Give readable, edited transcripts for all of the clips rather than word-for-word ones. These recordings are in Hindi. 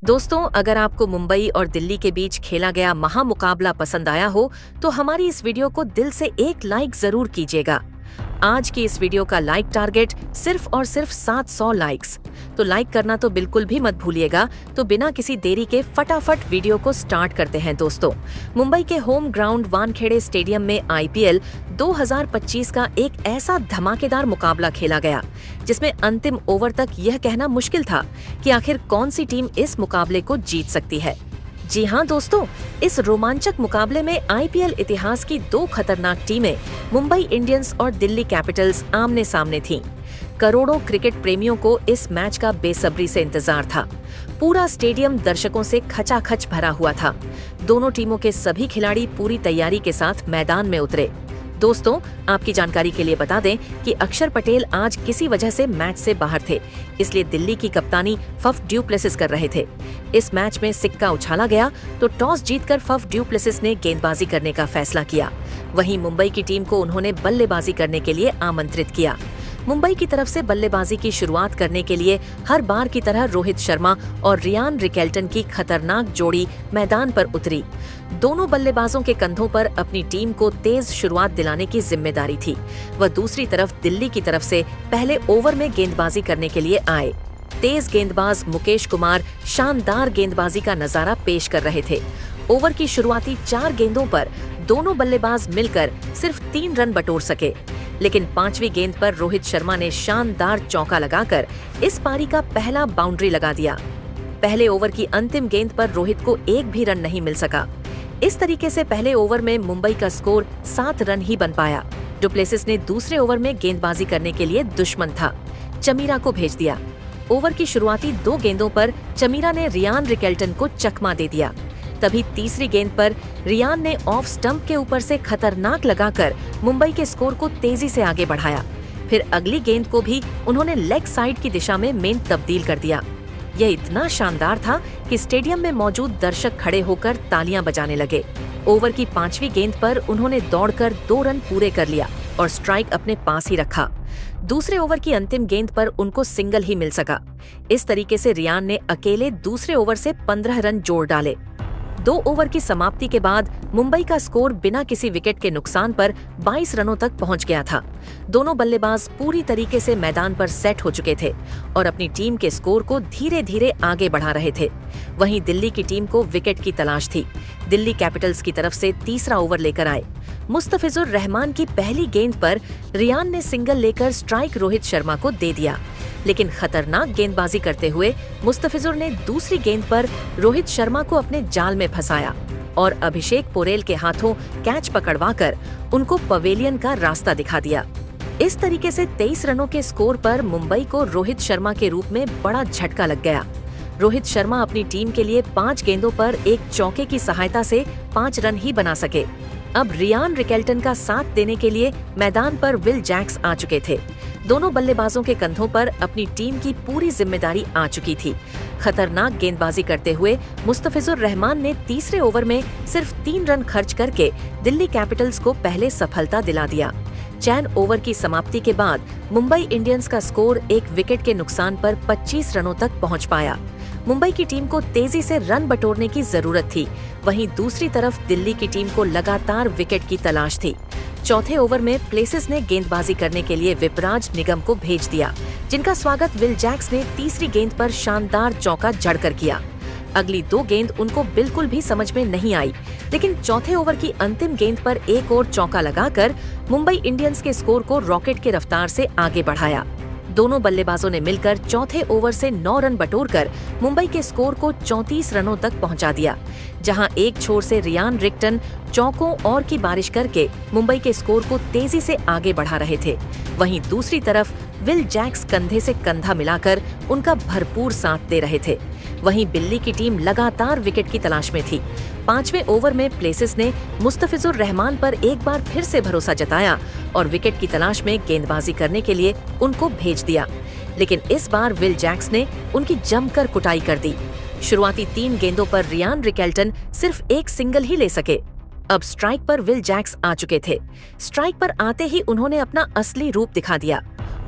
दोस्तों, अगर आपको मुंबई और दिल्ली के बीच खेला गया महामुकाबला पसंद आया हो तो हमारी इस वीडियो को दिल से एक लाइक जरूर कीजिएगा। आज की इस वीडियो का लाइक टारगेट सिर्फ और सिर्फ 700 लाइक्स, तो लाइक करना तो बिल्कुल भी मत भूलिएगा। तो बिना किसी देरी के फटाफट वीडियो को स्टार्ट करते हैं। दोस्तों, मुंबई के होम ग्राउंड वानखेड़े स्टेडियम में आईपीएल 2025 का एक ऐसा धमाकेदार मुकाबला खेला गया जिसमें अंतिम ओवर तक यह कहना मुश्किल था कि आखिर कौन सी टीम इस मुकाबले को जीत सकती है। जी हाँ दोस्तों, इस रोमांचक मुकाबले में आईपीएल इतिहास की दो खतरनाक टीमें मुंबई इंडियंस और दिल्ली कैपिटल्स आमने सामने थीं। करोड़ों क्रिकेट प्रेमियों को इस मैच का बेसब्री से इंतजार था। पूरा स्टेडियम दर्शकों से खचाखच भरा हुआ था। दोनों टीमों के सभी खिलाड़ी पूरी तैयारी के साथ मैदान में उतरे। दोस्तों, आपकी जानकारी के लिए बता दें कि अक्षर पटेल आज किसी वजह से मैच से बाहर थे, इसलिए दिल्ली की कप्तानी फफ डू प्लेसिस कर रहे थे। इस मैच में सिक्का उछाला गया तो टॉस जीतकर फफ डू प्लेसिस ने गेंदबाजी करने का फैसला किया। वहीं मुंबई की टीम को उन्होंने बल्लेबाजी करने के लिए आमंत्रित किया। मुंबई की तरफ से बल्लेबाजी की शुरुआत करने के लिए हर बार की तरह रोहित शर्मा और रियान रिकेल्टन की खतरनाक जोड़ी मैदान पर उतरी। दोनों बल्लेबाजों के कंधों पर अपनी टीम को तेज शुरुआत दिलाने की जिम्मेदारी थी। वह दूसरी तरफ दिल्ली की तरफ से पहले ओवर में गेंदबाजी करने के लिए आए। तेज गेंदबाज मुकेश कुमार शानदार गेंदबाजी का नजारा पेश कर रहे थे। ओवर की शुरुआती 4 गेंदों पर दोनों बल्लेबाज मिलकर सिर्फ 3 रन बटोर सके, लेकिन 5वीं गेंद पर रोहित शर्मा ने शानदार चौका लगाकर इस पारी का पहला बाउंड्री लगा दिया। पहले ओवर की अंतिम गेंद पर रोहित को एक भी रन नहीं मिल सका। इस तरीके से पहले ओवर में मुंबई का स्कोर 7 रन ही बन पाया। डू प्लेसिस ने दूसरे ओवर में गेंदबाजी करने के लिए दुश्मन था चमीरा को भेज दिया। ओवर की शुरुआती 2 गेंदों पर चमीरा ने रियान रिकेल्टन को चकमा दे दिया। तभी तीसरी गेंद पर रियान ने ऑफ स्टंप के ऊपर से खतरनाक लगाकर मुंबई के स्कोर को तेजी से आगे बढ़ाया। फिर अगली गेंद को भी उन्होंने लेग साइड की दिशा में मेन तब्दील कर दिया। यह इतना शानदार था कि स्टेडियम में मौजूद दर्शक खड़े होकर तालियां बजाने लगे। ओवर की 5वीं गेंद पर उन्होंने दौड़कर 2 रन पूरे कर लिया और स्ट्राइक अपने पास ही रखा। दूसरे ओवर की अंतिम गेंद पर उनको सिंगल ही मिल सका। इस तरीके से रियान ने अकेले दूसरे ओवर से 15 रन जोड़ डाले। 2 ओवर की समाप्ति के बाद मुंबई का स्कोर बिना किसी विकेट के नुकसान पर 22 रनों तक पहुंच गया था। दोनों बल्लेबाज पूरी तरीके से मैदान पर सेट हो चुके थे और अपनी टीम के स्कोर को धीरे धीरे आगे बढ़ा रहे थे। वहीं दिल्ली की टीम को विकेट की तलाश थी। दिल्ली कैपिटल्स की तरफ से तीसरा ओवर लेकर आए। मुस्तफिजुर रहमान की पहली गेंद पर रियान ने सिंगल लेकर स्ट्राइक रोहित शर्मा को दे दिया, लेकिन खतरनाक गेंदबाजी करते हुए मुस्तफिजुर ने दूसरी गेंद पर रोहित शर्मा को अपने जाल में फंसाया और अभिषेक पोरेल के हाथों कैच पकड़वाकर उनको पवेलियन का रास्ता दिखा दिया। इस तरीके से 23 रनों के स्कोर पर मुंबई को रोहित शर्मा के रूप में बड़ा झटका लग गया। रोहित शर्मा अपनी टीम के लिए 5 गेंदों पर एक चौके की सहायता से 5 रन ही बना सके। अब रियान रिकेल्टन का साथ देने के लिए मैदान पर विल जैक्स आ चुके थे। दोनों बल्लेबाजों के कंधों पर अपनी टीम की पूरी जिम्मेदारी आ चुकी थी। खतरनाक गेंदबाजी करते हुए मुस्तफिजुर रहमान ने तीसरे ओवर में सिर्फ 3 रन खर्च करके दिल्ली कैपिटल्स को पहले सफलता दिला दिया। चैन ओवर की समाप्ति के बाद मुंबई इंडियंस का स्कोर एक विकेट के नुकसान पर 25 रनों तक पहुंच पाया। मुंबई की टीम को तेजी से रन बटोरने की जरूरत थी। वहीं दूसरी तरफ दिल्ली की टीम को लगातार विकेट की तलाश थी। चौथे ओवर में प्लेसिस ने गेंदबाजी करने के लिए विपराज निगम को भेज दिया, जिनका स्वागत विल जैक्स ने तीसरी गेंद पर शानदार चौका जड़कर किया। अगली 2 गेंद उनको बिल्कुल भी समझ में नहीं आई, लेकिन चौथे ओवर की अंतिम गेंद पर एक और चौका लगाकर मुंबई इंडियंस के स्कोर को रॉकेट की रफ्तार से आगे बढ़ाया। दोनों बल्लेबाजों ने मिलकर चौथे ओवर से 9 रन बटोरकर मुंबई के स्कोर को 34 रनों तक पहुंचा दिया, जहां एक छोर से रियान रिक्टन चौकों और की बारिश करके मुंबई के स्कोर को तेजी से आगे बढ़ा रहे थे। वहीं दूसरी तरफ विल जैक्स कंधे से कंधा मिलाकर उनका भरपूर साथ दे रहे थे। वहीं दिल्ली की टीम लगातार विकेट की तलाश में थी। 5वें ओवर में प्लेसिस ने मुस्तफिजुर रहमान पर एक बार फिर से भरोसा जताया और विकेट की तलाश में गेंदबाजी करने के लिए उनको भेज दिया, लेकिन इस बार विल जैक्स ने उनकी जमकर कुटाई कर दी। शुरुआती 3 गेंदों पर रियान रिकेल्टन सिर्फ एक सिंगल ही ले सके। अब स्ट्राइक पर विल जैक्स आ चुके थे। स्ट्राइक पर आते ही उन्होंने अपना असली रूप दिखा दिया।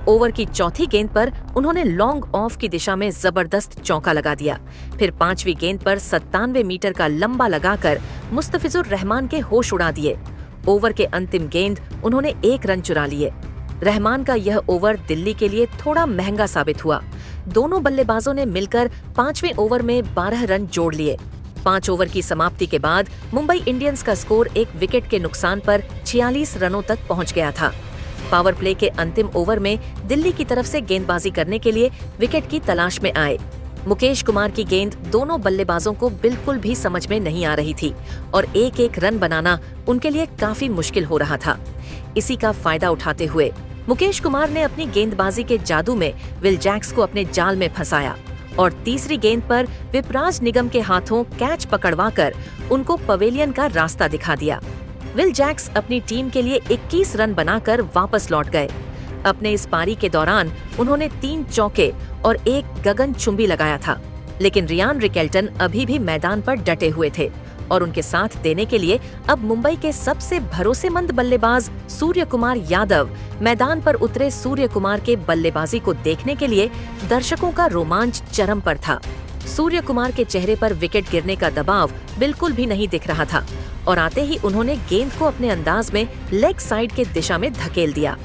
ओवर की चौथी गेंद पर उन्होंने लॉन्ग ऑफ की दिशा में जबरदस्त चौका लगा दिया। फिर 5वीं गेंद पर 97 मीटर का लंबा लगाकर मुस्तफिजुर रहमान के होश उड़ा दिए। ओवर के अंतिम गेंद उन्होंने 1 रन चुरा लिए। रहमान का यह ओवर दिल्ली के लिए थोड़ा महंगा साबित हुआ। दोनों बल्लेबाजों ने मिलकर 5वें ओवर में 12 रन जोड़ लिए। 5 ओवर की समाप्ति के बाद मुंबई इंडियंस का स्कोर 1 विकेट के नुकसान पर 46 रनों तक पहुंच गया था। पावर प्ले के अंतिम ओवर में दिल्ली की तरफ से गेंदबाजी करने के लिए विकेट की तलाश में आए। मुकेश कुमार की गेंद दोनों बल्लेबाजों को बिल्कुल भी समझ में नहीं आ रही थी और एक रन बनाना उनके लिए काफी मुश्किल हो रहा था। इसी का फायदा उठाते हुए मुकेश कुमार ने अपनी गेंदबाजी के जादू में विल जैक्स को अपने जाल में फंसाया और तीसरी गेंद पर विपराज निगम के हाथों कैच पकड़वाकर उनको पवेलियन का रास्ता दिखा दिया। विल जैक्स अपनी टीम के लिए 21 रन बनाकर वापस लौट गए। अपने इस पारी के दौरान उन्होंने 3 चौके और 1 गगनचुंबी लगाया था, लेकिन रियान रिकेल्टन अभी भी मैदान पर डटे हुए थे और उनके साथ देने के लिए अब मुंबई के सबसे भरोसेमंद बल्लेबाज सूर्य कुमार यादव मैदान पर उतरे। सूर्य कुमार के बल्लेबाजी को देखने के लिए दर्शकों का रोमांच चरम पर था। सूर्य कुमार के चेहरे पर विकेट गिरने का दबाव बिल्कुल भी नहीं दिख रहा था और आते ही उन्होंने गेंद को अपने अंदाज में लेग साइड के दिशा में धकेल दिया।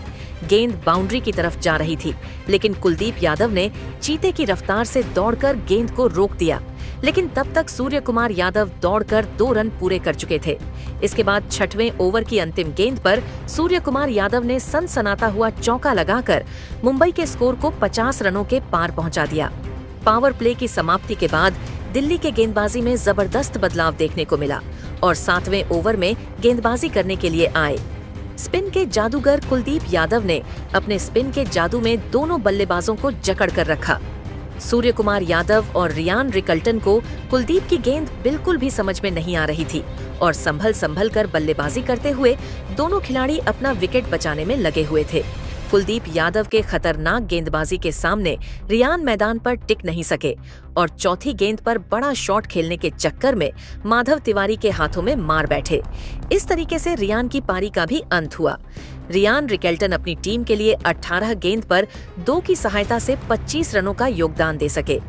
गेंद बाउंड्री की तरफ जा रही थी, लेकिन कुलदीप यादव ने चीते की रफ्तार से दौड़कर गेंद को रोक दिया, लेकिन तब तक सूर्य कुमार यादव दौड़कर 2 रन पूरे कर चुके थे। इसके बाद 6वें ओवर की अंतिम गेंद पर सूर्य कुमार यादव ने सनसनाता हुआ चौका लगाकर मुंबई के स्कोर को 50 रनों के पार पहुंचा दिया। पावर प्ले की समाप्ति के बाद दिल्ली के गेंदबाजी में जबरदस्त बदलाव देखने को मिला और 7वें ओवर में गेंदबाजी करने के लिए आए। स्पिन के जादूगर कुलदीप यादव ने अपने स्पिन के जादू में दोनों बल्लेबाजों को जकड़ कर रखा। सूर्य कुमार यादव और रियान रिकल्टन को कुलदीप की गेंद बिल्कुल भी समझ में नहीं आ रही थी और संभल कर बल्लेबाजी करते हुए दोनों खिलाड़ी अपना विकेट बचाने में लगे हुए थे। कुलदीप यादव के खतरनाक गेंदबाजी के सामने रियान मैदान पर टिक नहीं सके और चौथी गेंद पर बड़ा शॉट खेलने के चक्कर में माधव तिवारी के हाथों में मार बैठे। इस तरीके से रियान की पारी का भी अंत हुआ। रियान रिकेल्टन अपनी टीम के लिए 18 गेंद पर 2 की सहायता से 25 रनों का योगदान दे सके।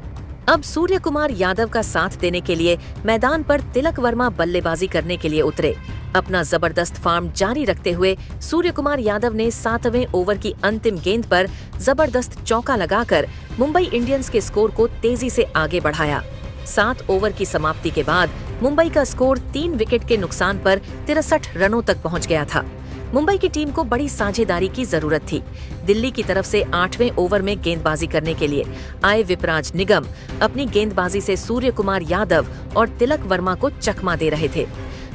अब सूर्य कुमार यादव का साथ देने के लिए मैदान पर तिलक वर्मा बल्लेबाजी करने के लिए उतरे। अपना जबरदस्त फॉर्म जारी रखते हुए सूर्य कुमार यादव ने 7वें ओवर की अंतिम गेंद पर जबरदस्त चौका लगाकर मुंबई इंडियंस के स्कोर को तेजी से आगे बढ़ाया। 7 ओवर की समाप्ति के बाद मुंबई का स्कोर 3 विकेट के नुकसान पर 63 रनों तक पहुंच गया था। मुंबई की टीम को बड़ी साझेदारी की जरूरत थी। दिल्ली की तरफ से 8वें ओवर में गेंदबाजी करने के लिए आए विपराज निगम अपनी गेंदबाजी से सूर्य कुमार यादव और तिलक वर्मा को चकमा दे रहे थे।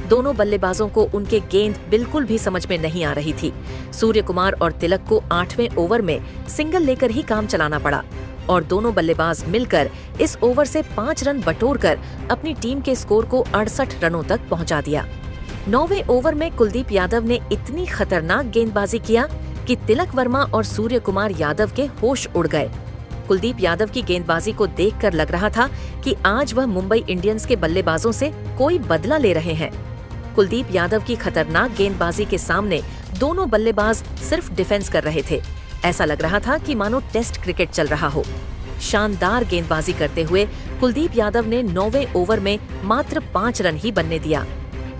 दोनों बल्लेबाजों को उनके गेंद बिल्कुल भी समझ में नहीं आ रही थी। सूर्य कुमार और तिलक को 8वें ओवर में सिंगल लेकर ही काम चलाना पड़ा और दोनों बल्लेबाज मिलकर इस ओवर से 5 रन बटोरकर अपनी टीम के स्कोर को 68 रनों तक पहुंचा दिया। 9वें ओवर में कुलदीप यादव ने इतनी खतरनाक गेंदबाजी किया कि तिलक वर्मा और सूर्य कुमार यादव के होश उड़ गए। कुलदीप यादव की गेंदबाजी को देखकर लग रहा था कि आज वह मुंबई इंडियंस के बल्लेबाजों से कोई बदला ले रहे हैं। कुलदीप यादव की खतरनाक गेंदबाजी के सामने दोनों बल्लेबाज सिर्फ डिफेंस कर रहे थे। ऐसा लग रहा था कि मानो टेस्ट क्रिकेट चल रहा हो। शानदार गेंदबाजी करते हुए कुलदीप यादव ने 9वें ओवर में मात्र 5 रन ही बनने दिया।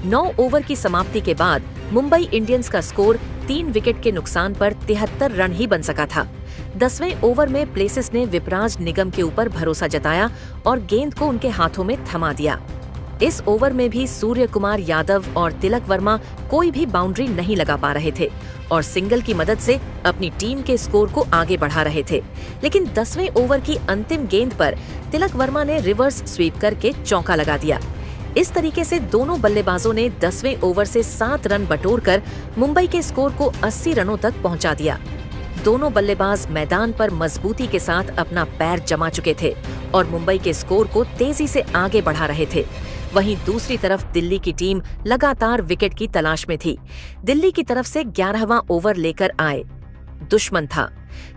9 ओवर की समाप्ति के बाद मुंबई इंडियंस का स्कोर 3 विकेट के नुकसान पर 73 रन ही बन सका था। 10वें ओवर में प्लेसिस ने विपराज निगम के ऊपर भरोसा जताया और गेंद को उनके हाथों में थमा दिया। इस ओवर में भी सूर्य कुमार यादव और तिलक वर्मा कोई भी बाउंड्री नहीं लगा पा रहे थे और सिंगल की मदद से अपनी टीम के स्कोर को आगे बढ़ा रहे थे। लेकिन 10वें ओवर की अंतिम गेंद पर तिलक वर्मा ने रिवर्स स्वीप करके चौका लगा दिया। इस तरीके से दोनों बल्लेबाजों ने 10वें ओवर से 7 रन बटोरकर मुंबई के स्कोर को 80 रनों तक पहुंचा दिया। दोनों बल्लेबाज मैदान पर मजबूती के साथ अपना पैर जमा चुके थे और मुंबई के स्कोर को तेजी से आगे बढ़ा रहे थे। वहीं दूसरी तरफ दिल्ली की टीम लगातार विकेट की तलाश में थी। दिल्ली की तरफ से 11वां ओवर लेकर आए। दुश्मन था।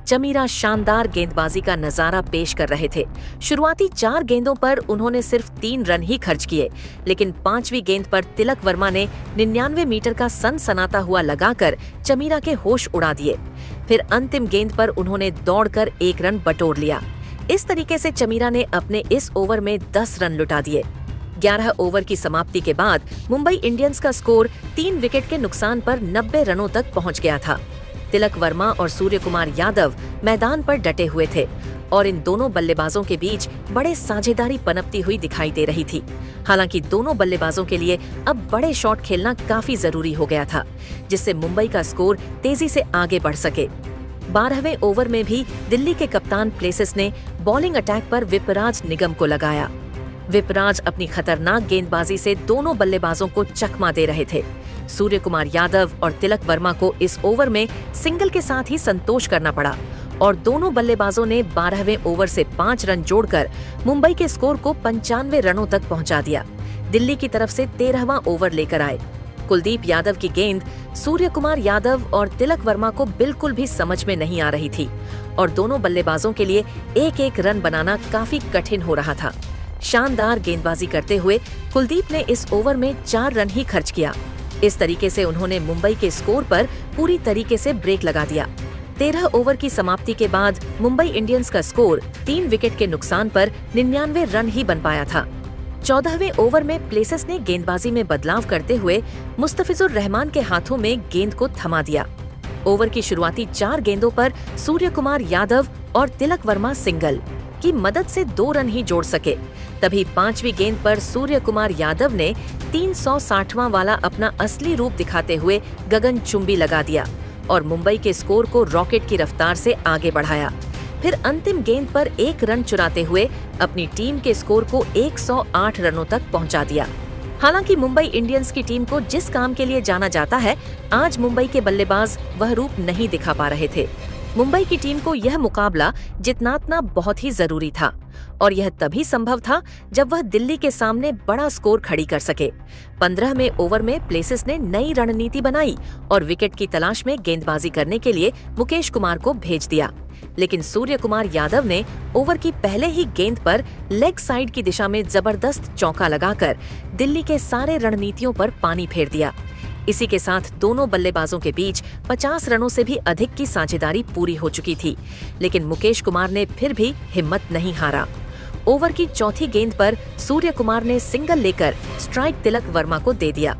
चमीरा शानदार गेंदबाजी का नजारा पेश कर रहे थे। शुरुआती 4 गेंदों पर उन्होंने सिर्फ 3 रन ही खर्च किए, लेकिन 5वीं गेंद पर तिलक वर्मा ने 99 मीटर का सनसनाता हुआ लगाकर चमीरा के होश उड़ा दिए। फिर अंतिम गेंद पर उन्होंने दौड़कर 1 रन बटोर लिया। इस तरीके से चमीरा ने अपने इस ओवर में 10 रन लुटा दिए। 11 ओवर की समाप्ति के बाद मुंबई इंडियंस का स्कोर 3 विकेट के नुकसान पर 90 रनों तक पहुंच गया था। तिलक वर्मा और सूर्य कुमार यादव मैदान पर डटे हुए थे और इन दोनों बल्लेबाजों के बीच बड़े साझेदारी पनपती हुई दिखाई दे रही थी। हालांकि दोनों बल्लेबाजों के लिए अब बड़े शॉट खेलना काफी जरूरी हो गया था, जिससे मुंबई का स्कोर तेजी से आगे बढ़ सके। 12वें ओवर में भी दिल्ली के कप्तान प्लेसिस ने बॉलिंग अटैक पर विपराज निगम को लगाया। विपराज अपनी खतरनाक गेंदबाजी से दोनों बल्लेबाजों को चकमा दे रहे थे। सूर्य कुमार यादव और तिलक वर्मा को इस ओवर में सिंगल के साथ ही संतोष करना पड़ा और दोनों बल्लेबाजों ने 12वें ओवर से 5 रन जोड़कर मुंबई के स्कोर को 95 रनों तक पहुंचा दिया। दिल्ली की तरफ से 13वां ओवर लेकर आए। कुलदीप यादव की गेंद सूर्य कुमार यादव और तिलक वर्मा को बिल्कुल भी समझ में नहीं आ रही थी और दोनों बल्लेबाजों के लिए 1-1 रन बनाना काफी कठिन हो रहा था। शानदार गेंदबाजी करते हुए कुलदीप ने इस ओवर में 4 रन ही खर्च किया। इस तरीके से उन्होंने मुंबई के स्कोर पर पूरी तरीके से ब्रेक लगा दिया। 13 ओवर की समाप्ति के बाद मुंबई इंडियंस का स्कोर 3 विकेट के नुकसान पर 99 रन ही बन पाया था। 14वें ओवर में प्लेसिस ने गेंदबाजी में बदलाव करते हुए मुस्तफिजुर रहमान के हाथों में गेंद को थमा दिया। ओवर की शुरुआती 4 गेंदों पर सूर्य कुमार यादव और तिलक वर्मा सिंगल की मदद से 2 रन ही जोड़ सके। तभी 5वीं गेंद पर सूर्य कुमार यादव ने 360वां वाला अपना असली रूप दिखाते हुए गगनचुंबी लगा दिया और मुंबई के स्कोर को रॉकेट की रफ्तार से आगे बढ़ाया। फिर अंतिम गेंद पर 1 रन चुराते हुए अपनी टीम के स्कोर को 108 रनों तक पहुंचा दिया। हालांकि मुंबई इंडियंस की टीम को जिस काम के लिए जाना जाता है, आज मुंबई के बल्लेबाज वह रूप नहीं दिखा पा रहे थे। मुंबई की टीम को यह मुकाबला जितना बहुत ही जरूरी था और यह तभी संभव था जब वह दिल्ली के सामने बड़ा स्कोर खड़ी कर सके। 15वें ओवर में प्लेसिस ने नई रणनीति बनाई और विकेट की तलाश में गेंदबाजी करने के लिए मुकेश कुमार को भेज दिया, लेकिन सूर्य कुमार यादव ने ओवर की पहले ही गेंद पर लेग साइड की दिशा में जबरदस्त चौका लगाकर दिल्ली के सारे रणनीतियों पर पानी फेर दिया। इसी के साथ दोनों बल्लेबाजों के बीच 50 रनों से भी अधिक की साझेदारी पूरी हो चुकी थी, लेकिन मुकेश कुमार ने फिर भी हिम्मत नहीं हारा। ओवर की चौथी गेंद पर सूर्य कुमार ने सिंगल लेकर स्ट्राइक तिलक वर्मा को दे दिया।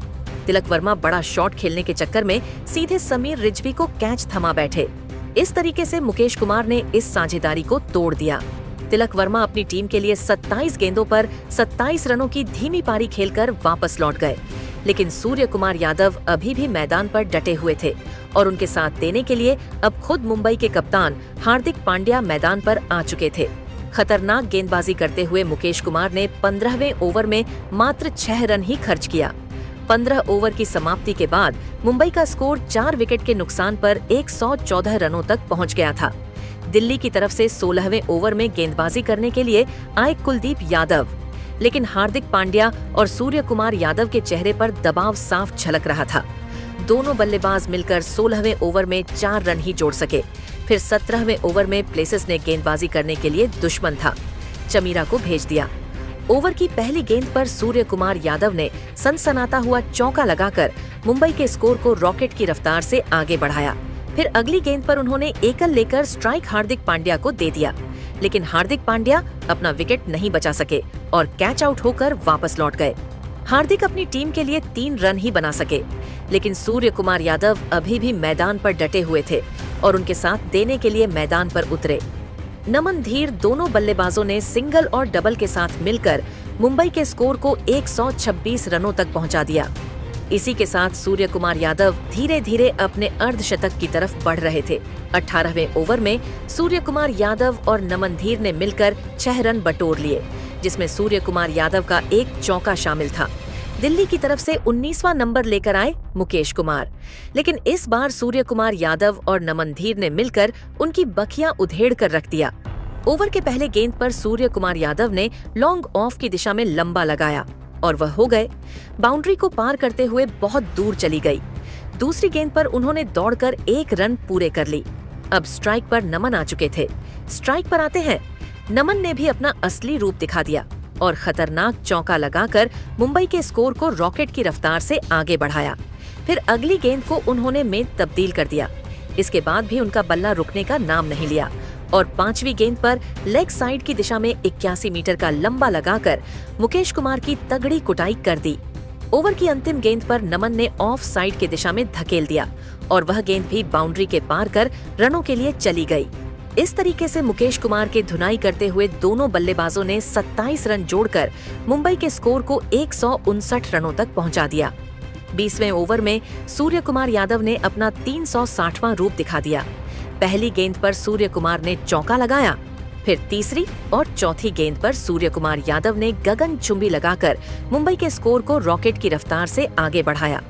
तिलक वर्मा बड़ा शॉट खेलने के चक्कर में सीधे समीर रिजवी को कैच थमा बैठे। इस तरीके से मुकेश कुमार ने इस साझेदारी को तोड़ दिया। तिलक वर्मा अपनी टीम के लिए 27 गेंदों पर 27 रनों की धीमी पारी खेलकर वापस लौट गए, लेकिन सूर्य कुमार यादव अभी भी मैदान पर डटे हुए थे और उनके साथ देने के लिए अब खुद मुंबई के कप्तान हार्दिक पांड्या मैदान पर आ चुके थे। खतरनाक गेंदबाजी करते हुए मुकेश कुमार ने 15वें ओवर में मात्र 6 रन ही खर्च किया। 15 ओवर की समाप्ति के बाद मुंबई का स्कोर 4 विकेट के नुकसान पर 114 रनों तक पहुंच गया था। दिल्ली की तरफ से 16वें ओवर में गेंदबाजी करने के लिए आए कुलदीप यादव, लेकिन हार्दिक पांड्या और सूर्य कुमार यादव के चेहरे पर दबाव साफ झलक रहा था। दोनों बल्लेबाज मिलकर 16वें ओवर में 4 रन ही जोड़ सके। फिर 17वें ओवर में प्लेसिस ने गेंदबाजी करने के लिए दुश्मन था चमीरा को भेज दिया। ओवर की पहली गेंद पर सूर्य कुमार यादव ने सनसनाता हुआ चौका लगाकर मुंबई के स्कोर को रॉकेट की रफ्तार से आगे बढ़ाया। फिर अगली गेंद पर उन्होंने एकल लेकर स्ट्राइक हार्दिक पांड्या को दे दिया, लेकिन हार्दिक पांड्या अपना विकेट नहीं बचा सके और कैच आउट होकर वापस लौट गए। हार्दिक अपनी टीम के लिए 3 रन ही बना सके, लेकिन सूर्य कुमार यादव अभी भी मैदान पर डटे हुए थे और उनके साथ देने के लिए मैदान पर उतरे। नमन धीर दोनों बल्लेबाजों ने सिंगल और डबल के साथ मिलकर मुंबई के स्कोर को 126 रनों तक पहुंचा दिया। इसी के साथ सूर्य कुमार यादव धीरे धीरे अपने अर्धशतक की तरफ बढ़ रहे थे। 18वें ओवर में सूर्य कुमार यादव और नमन धीर ने मिलकर 6 रन बटोर लिए, जिसमें सूर्य कुमार यादव का एक चौका शामिल था। दिल्ली की तरफ से 19वां नंबर लेकर आए मुकेश कुमार, लेकिन इस बार सूर्य कुमार यादव और नमन धीर ने मिलकर उनकी बखियां उधेड़ कर रख दिया। ओवर के पहले गेंद पर सूर्य कुमार यादव ने लॉन्ग ऑफ की दिशा में लंबा लगाया और वह हो गए। बाउंड्री को पार करते हुए बहुत दूर चली गई। दूसरी गेंद पर उन्होंने दौड़कर 1 रन पूरे कर ली। अब स्ट्राइक पर नमन आ चुके थे। स्ट्राइक पर आते हैं। नमन ने भी अपना असली रूप दिखा दिया और खतरनाक चौका लगाकर मुंबई के स्कोर को रॉकेट की रफ्तार से आगे बढ़ाया। फिर अगली गेंद को उन्होंने में तब्दील कर दिया। इसके बाद भी उनका बल्ला रुकने का नाम नहीं लिया और 5वीं गेंद पर लेग साइड की दिशा में 81 मीटर का लंबा लगाकर मुकेश कुमार की तगड़ी कुटाई कर दी। ओवर की अंतिम गेंद पर नमन ने ऑफ साइड की दिशा में धकेल दिया और वह गेंद भी बाउंड्री के पार कर रनों के लिए चली गई। इस तरीके से मुकेश कुमार के धुनाई करते हुए दोनों बल्लेबाजों ने 27 रन जोड़कर मुंबई के स्कोर को 159 रनों तक पहुंचा दिया। 20वें ओवर में सूर्य कुमार यादव ने अपना 360वां रूप दिखा दिया। पहली गेंद पर सूर्य कुमार ने चौका लगाया, फिर तीसरी और चौथी गेंद पर सूर्य कुमार यादव ने गगनचुंबी लगाकर मुंबई के स्कोर को रॉकेट की रफ्तार से आगे बढ़ाया।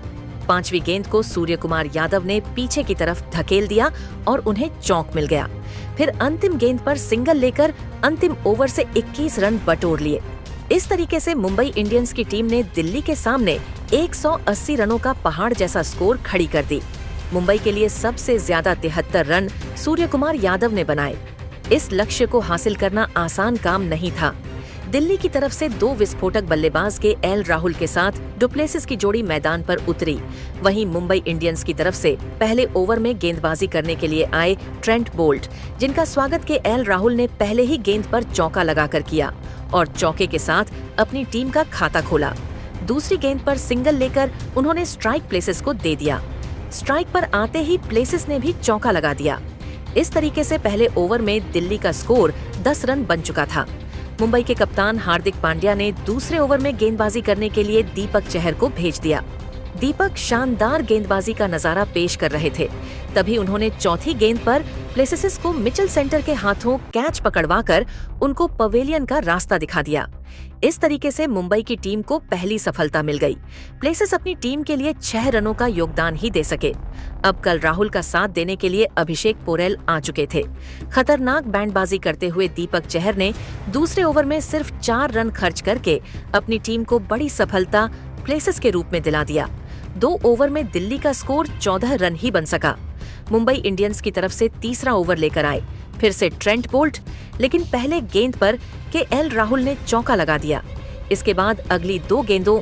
5वीं गेंद को सूर्य कुमार यादव ने पीछे की तरफ धकेल दिया और उन्हें चौक मिल गया। फिर अंतिम गेंद पर सिंगल लेकर अंतिम ओवर से 21 रन बटोर लिए। इस तरीके से मुंबई इंडियंस की टीम ने दिल्ली के सामने 180 रनों का पहाड़ जैसा स्कोर खड़ी कर दी। मुंबई के लिए सबसे ज्यादा 73 रन सूर्य कुमार यादव ने बनाए। इस लक्ष्य को हासिल करना आसान काम नहीं था। दिल्ली की तरफ से 2 विस्फोटक बल्लेबाज के एल राहुल के साथ डुप्लेसिस की जोड़ी मैदान पर उतरी। वहीं मुंबई इंडियंस की तरफ से पहले ओवर में गेंदबाजी करने के लिए आए ट्रेंट बोल्ट, जिनका स्वागत के एल राहुल ने पहले ही गेंद पर चौका लगाकर किया और चौके के साथ अपनी टीम का खाता खोला। दूसरी गेंद पर सिंगल लेकर उन्होंने स्ट्राइक प्लेसिस को दे दिया। स्ट्राइक पर आते ही प्लेसिस ने भी चौका लगा दिया। इस तरीके से पहले ओवर में दिल्ली का स्कोर 10 रन बन चुका था। मुंबई के कप्तान हार्दिक पांड्या ने दूसरे ओवर में गेंदबाजी करने के लिए दीपक चहर को भेज दिया। दीपक शानदार गेंदबाजी का नजारा पेश कर रहे थे। तभी उन्होंने चौथी गेंद पर प्लेसिस को मिचेल सेंटर के हाथों कैच पकड़वाकर उनको पवेलियन का रास्ता दिखा दिया। इस तरीके से मुंबई की टीम को पहली सफलता मिल गई। प्लेसिस अपनी टीम के लिए 6 रनों का योगदान ही दे सके। अब कल राहुल का साथ देने के लिए अभिषेक पोरेल आ चुके थे। खतरनाक बैंडबाजी करते हुए दीपक चहर ने दूसरे ओवर में सिर्फ 4 रन खर्च करके अपनी टीम को बड़ी सफलता प्लेसिस के रूप में दिला दिया। 2 ओवर में दिल्ली का स्कोर 14 रन ही बन सका। मुंबई इंडियंस की तरफ से तीसरा ओवर लेकर आए फिर से ट्रेंट बोल्ट, लेकिन पहले गेंद पर के एल राहुल ने चौका लगा दिया। इसके बाद अगली 2 गेंदों